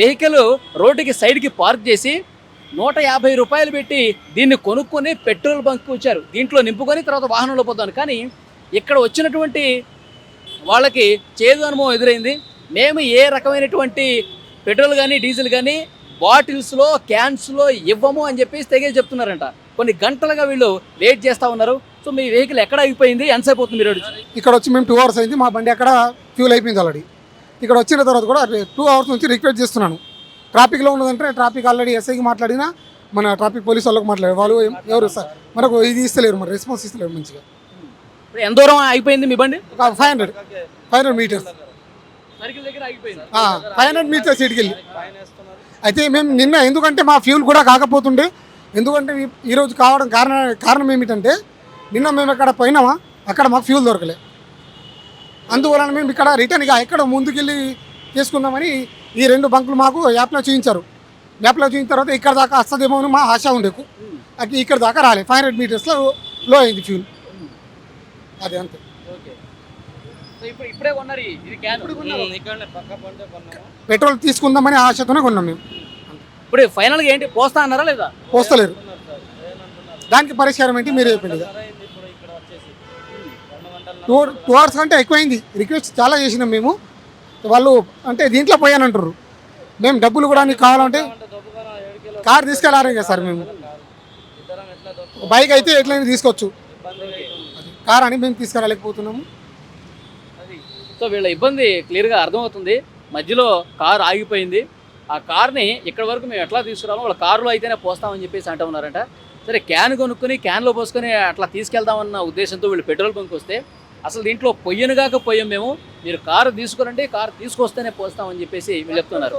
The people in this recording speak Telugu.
వెహికల్ రోడ్డుకి సైడ్కి పార్క్ చేసి 150 రూపాయలు పెట్టి దీన్ని కొనుక్కొని పెట్రోల్ బంక్ వచ్చారు. దీంట్లో నింపుకొని తర్వాత వాహనంలో పోతాను. కానీ ఇక్కడ వచ్చినటువంటి వాళ్ళకి చేదు అనుభవం ఎదురైంది. మేము ఏ రకమైనటువంటి పెట్రోల్ కానీ డీజిల్ కానీ బాటిల్స్లో క్యాన్స్లో ఇవ్వము అని చెప్పేసి తెగేసి చెప్తున్నారంట. కొన్ని గంటలుగా వీళ్ళు వెయిట్ చేస్తూ ఉన్నారు. సో మీ వెహికల్ ఎక్కడ అయిపోయింది, ఎంతసేపు అవుతుంది మీరు? ఇక్కడ వచ్చి మేము 2 hours అయింది. మా బండి అక్కడ ఫ్యూల్ అయిపోయింది ఆల్రెడీ. ఇక్కడ వచ్చిన తర్వాత కూడా 2 hours నుంచి రిక్వెస్ట్ చేస్తున్నాను. ట్రాఫిక్లో ఉన్నదంటే ట్రాఫిక్ ఆల్రెడీ ఎస్ఐకి మాట్లాడినా, మన ట్రాఫిక్ పోలీస్ వాళ్ళకి మాట్లాడారు. వాళ్ళు ఎవరు సార్ మనకు ఇది ఇస్తలేరు, మరి రెస్పాన్స్ ఇస్తలేరు మంచిగా. ఎంత దూరం అయిపోయింది మీ బండి? ఒక 500 మీటర్స్, 500 మీటర్స్ ఇటుకి వెళ్ళి. అయితే మేము నిన్న ఎందుకంటే మా ఫ్యూల్ కూడా కాకపోతుండే, ఎందుకంటే ఈరోజు కావడం కారణం ఏమిటంటే నిన్న మేము ఎక్కడ పోయినామా అక్కడ మాకు ఫ్యూల్ దొరకలే. అందువలన మేము ఇక్కడ రిటర్న్గా ఎక్కడ ముందుకెళ్ళి చేసుకుందామని ఈ 2 బంకులు మాకు యాప్లో చూపించారు. యాప్లో చూపించిన తర్వాత ఇక్కడ దాకా వస్తుందేమో అని మా ఆశ ఉండేకు. అది ఇక్కడ దాకా రాలే. 500 మీటర్స్లో లో అయింది ఫ్యూల్. అది అంతే. పెట్రోల్ తీసుకుందామని ఆశతోనే కొన్నాం మేము. ఇప్పుడు ఫైనల్గా ఏంటి, పోస్తా అన్నారా లేదా? పోస్తలేరు. దానికి పరిష్కారం ఏంటి మీరు చెప్పండి. 2 hours కంటే ఎక్కువైంది. రిక్వెస్ట్ చాలా చేసినాం మేము. వాళ్ళు అంటే దీంట్లో పోయానంటారు. మేము డబ్బులు కూడా నీకు కావాలంటే కార్ తీసుకెళ్ళారు కదా సార్. మేము బైక్ అయితే ఎట్లయినా తీసుకోవచ్చు, కార్ అని మేము తీసుకెళ్ళలేకపోతున్నాము. సో వీళ్ళ ఇబ్బంది క్లియర్గా అర్థమవుతుంది. మధ్యలో కారు ఆగిపోయింది. ఆ కార్ని ఇక్కడి వరకు మేము ఎట్లా తీసుకురాము, వాళ్ళ కారులో అయితేనే పోస్తామని చెప్పేసి అంటూ ఉన్నారంట. సరే క్యాన్ కొనుక్కొని క్యాన్లో పోసుకొని అట్లా తీసుకెళ్దామన్న ఉద్దేశంతో వీళ్ళు పెట్రోల్ బంక్ వస్తే అసలు దీంట్లో పొయ్యనుగాక పోయాం మేము, మీరు కారు తీసుకురండి, కారు తీసుకొస్తేనే పోస్తామని చెప్పేసి వీళ్ళు చెప్తున్నారు.